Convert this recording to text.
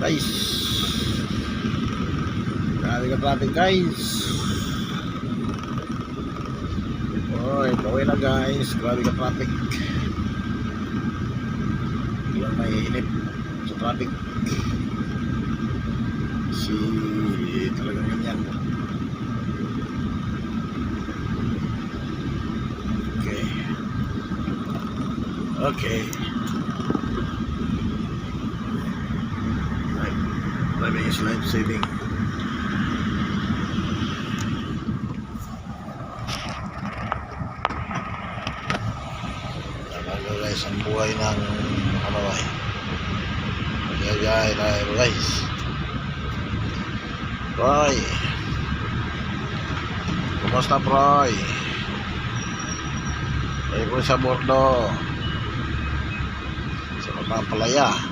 Guys, grabe ka traffic guys. Oy, pauwi na guys. Grabe ka traffic. Yan may inip sa traffic. Talagang ganyan. Okay. Driving is life saving. Talaga guys ang buhay ng ano ay yayay tayo guys. Roy, kumusta Roy? Tayo po sa bordo sa Mapapalaya.